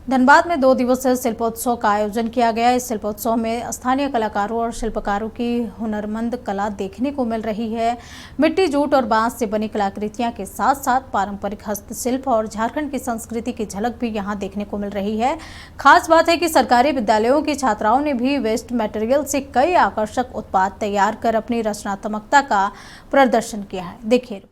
धनबाद में 2 दिवसीय शिल्पोत्सव का आयोजन किया गया। इस शिल्पोत्सव में स्थानीय कलाकारों और शिल्पकारों की हुनरमंद कला देखने को मिल रही है। मिट्टी, जूट और बांस से बनी कलाकृतियां के साथ साथ पारंपरिक हस्तशिल्प और झारखंड की संस्कृति की झलक भी यहां देखने को मिल रही है। खास बात है कि सरकारी विद्यालयों की छात्राओं ने भी वेस्ट मटेरियल से कई आकर्षक उत्पाद तैयार कर अपनी रचनात्मकता का प्रदर्शन किया है। देखिए रिपोर्ट।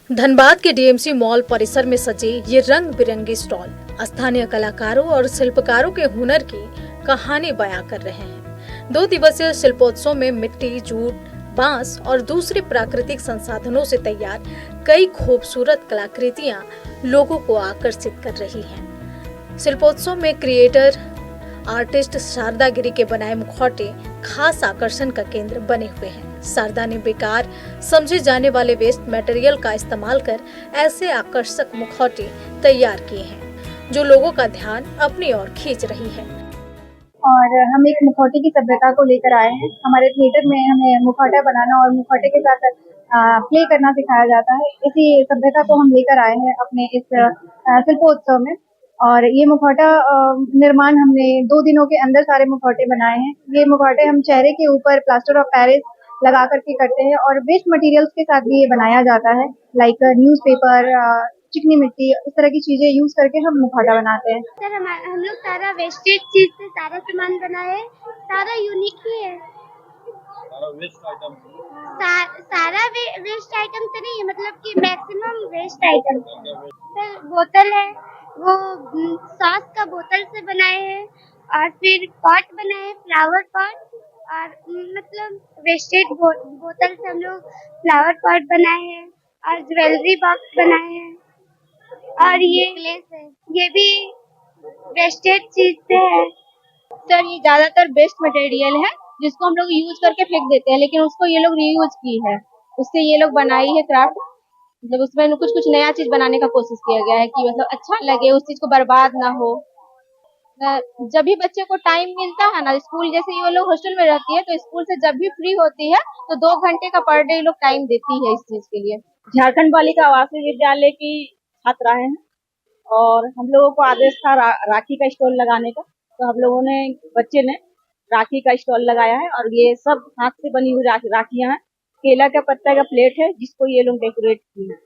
धनबाद के डीएमसी मॉल परिसर में सजे ये रंग बिरंगे स्टॉल स्थानीय कलाकारों और शिल्पकारों के हुनर की कहानी बयां कर रहे हैं। 2 दिवसीय शिल्पोत्सव में मिट्टी, जूट, बांस और दूसरे प्राकृतिक संसाधनों से तैयार कई खूबसूरत कलाकृतियां लोगों को आकर्षित कर रही हैं। शिल्पोत्सव में क्रिएटर आर्टिस्ट शारदा गिरी के बनाए मुखौटे खास आकर्षण का केंद्र बने हुए हैं। शारदा ने बेकार समझे जाने वाले वेस्ट मटेरियल का इस्तेमाल कर ऐसे आकर्षक मुखौटे तैयार किए हैं जो लोगों का ध्यान अपनी ओर खींच रही है। और हम एक मुखौटे की सभ्यता को लेकर आए हैं। हमारे थिएटर में हमें मुखौटा बनाना और मुखौटे के साथ प्ले करना सिखाया जाता है। इसी सभ्यता को हम लेकर आए हैं अपने इस शिल्पोत्सव में। और ये मुखौटा निर्माण हमने 2 दिनों के अंदर सारे मुखौटे बनाए हैं। ये मुखौटे हम चेहरे के ऊपर प्लास्टर ऑफ पेरिस लगा करके करते हैं और वेस्ट मटेरियल्स के साथ भी ये बनाया जाता है, लाइक न्यूज़पेपर, चिकनी मिट्टी, इस तरह की चीजें यूज करके हम मुखौटा बनाते हैं। सर हम लोग सारा वेस्टेज चीज से सारा सामान बनाए, सारा यूनिक ही है। सारा वेस्ट आइटम तो नहीं है, मतलब कि मैक्सिमम वेस्ट आइटम। सर बोतल है, वो सॉस का बोतल से बनाए हैं और फिर पॉट बनाए हैं, फ्लावर पॉट। और मतलब वेस्टेज बोतल से हम लोग फ्लावर पॉट बनाए हैं और ज्वेलरी बॉक्स बनाए हैं। और ये नेकलेस है, ये भी वेस्टेज चीज से है। सर ये ज्यादातर वेस्ट मटेरियल है जिसको हम लोग यूज करके फेंक देते हैं, लेकिन उसको ये लोग रीयूज की है, उससे ये लोग बनाई है क्राफ्ट। मतलब उसमें कुछ कुछ नया चीज बनाने का कोशिश किया गया है कि मतलब अच्छा लगे, उस चीज को बर्बाद ना हो। जब भी बच्चे को टाइम मिलता है ना, स्कूल जैसे ये लोग हॉस्टल में रहती है तो स्कूल से जब भी फ्री होती है तो 2 घंटे का पर डे लोग टाइम देती है इस चीज के लिए। झारखंड बालिका आवासीय विद्यालय की छात्राएं हैं और हम लोगों को आदेश था राखी का स्टॉल लगाने का, तो हम लोगों ने बच्चे ने राखी का स्टॉल लगाया है। और ये सब हाथ से बनी हुई राखियां हैं। केला का पत्ता का प्लेट है जिसको ये लोग डेकोरेट किए हैं।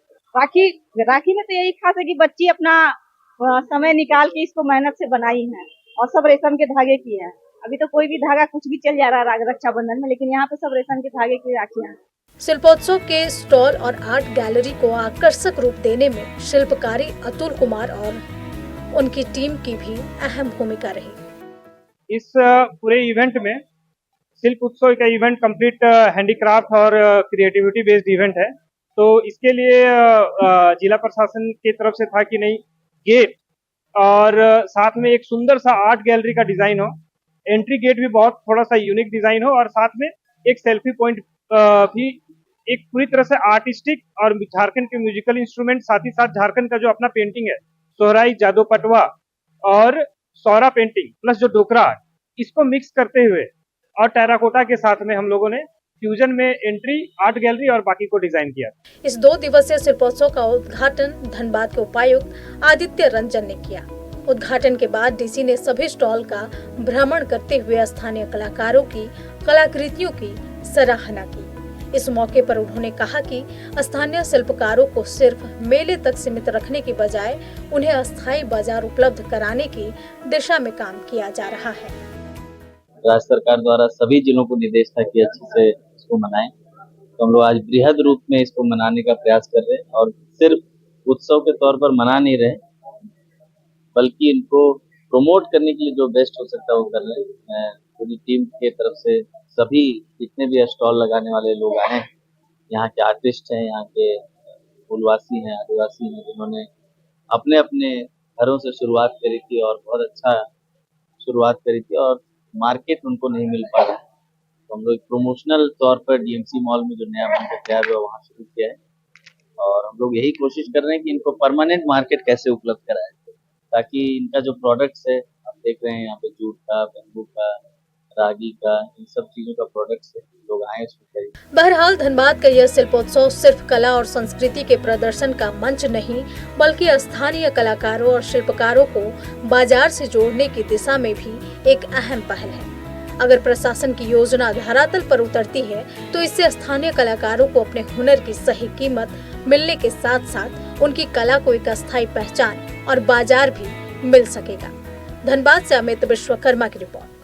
राखी में तो यही खास है कि बच्ची अपना समय निकाल के इसको मेहनत से बनाई है और सब रेशम के धागे की है। अभी तो कोई भी धागा कुछ भी चल जा रहा है रक्षाबंधन में, लेकिन यहाँ पे सब रेशम के धागे की राखियां हैं। शिल्पोत्सव के स्टॉल और आर्ट गैलरी को आकर्षक रूप देने में शिल्पकारी अतुल कुमार और उनकी टीम की भी अहम भूमिका रही। इस पूरे इवेंट में शिल्प उत्सव का इवेंट कंप्लीट हैंडीक्राफ्ट और क्रिएटिविटी बेस्ड इवेंट है। तो इसके लिए जिला प्रशासन की तरफ से था कि नहीं गेट और साथ में एक सुंदर सा आर्ट गैलरी का डिजाइन हो, एंट्री गेट भी बहुत थोड़ा सा यूनिक डिजाइन हो और साथ में एक सेल्फी पॉइंट भी एक पूरी तरह से आर्टिस्टिक और झारखंड के म्यूजिकल इंस्ट्रूमेंट, साथ ही साथ झारखंड का जो अपना पेंटिंग है सोहराई, जादो पटवा और सौरा पेंटिंग प्लस जो डोकरा, इसको मिक्स करते हुए और टेराकोटा के साथ में हम लोगों ने फ्यूजन में एंट्री, आर्ट गैलरी और बाकी को डिजाइन किया। इस 2 दिवसीय शिल्पोत्सव का उद्घाटन धनबाद के उपायुक्त आदित्य रंजन ने किया। उद्घाटन के बाद डीसी ने सभी स्टॉल का भ्रमण करते हुए स्थानीय कलाकारों की कलाकृतियों की सराहना की। इस मौके पर उन्होंने कहा कि स्थानीय शिल्पकारों को सिर्फ मेले तक सीमित रखने की बजाय उन्हें अस्थायी बाजार उपलब्ध कराने की दिशा में काम किया जा रहा है। राज्य सरकार द्वारा सभी जिलों को निर्देश था कि अच्छे से इसको मनाएं, तो हम लोग आज बृहद रूप में इसको मनाने का प्रयास कर रहे हैं और सिर्फ उत्सव के तौर पर मना नहीं रहे, बल्कि इनको प्रमोट करने के लिए जो बेस्ट हो सकता है वो कर रहे हैं। मैं पूरी टीम के तरफ से सभी जितने भी स्टॉल लगाने वाले लोग आए हैं, यहाँ के आर्टिस्ट हैं, यहाँ के मूलवासी हैं, आदिवासी हैं, जिन्होंने अपने अपने घरों से शुरुआत करी थी और बहुत अच्छा शुरुआत करी थी और मार्केट उनको नहीं मिल पा रहा है। तो हम लोग प्रमोशनल तौर पर डीएमसी मॉल में जो नया बनकर तैयार हुआ वहाँ शुरू किया है और हम लोग यही कोशिश कर रहे हैं कि इनको परमानेंट मार्केट कैसे उपलब्ध कराएं, ताकि इनका जो प्रोडक्ट्स है आप देख रहे हैं यहाँ पे जूट का, बैम्बू का, रागी का, इन सब चीजों का प्रोडक्ट से लोग आए इसको खरीदने। बहरहाल धनबाद का यह शिल्पोत्सव सिर्फ कला और संस्कृति के प्रदर्शन का मंच नहीं, बल्कि स्थानीय कलाकारों और शिल्पकारों को बाजार से जोड़ने की दिशा में भी एक अहम पहल है। अगर प्रशासन की योजना धरातल पर उतरती है तो इससे स्थानीय कलाकारों को अपने हुनर की सही कीमत मिलने के साथ साथ उनकी कला को एक अस्थायी पहचान और बाजार भी मिल सकेगा। धनबाद से अमित विश्वकर्मा की रिपोर्ट।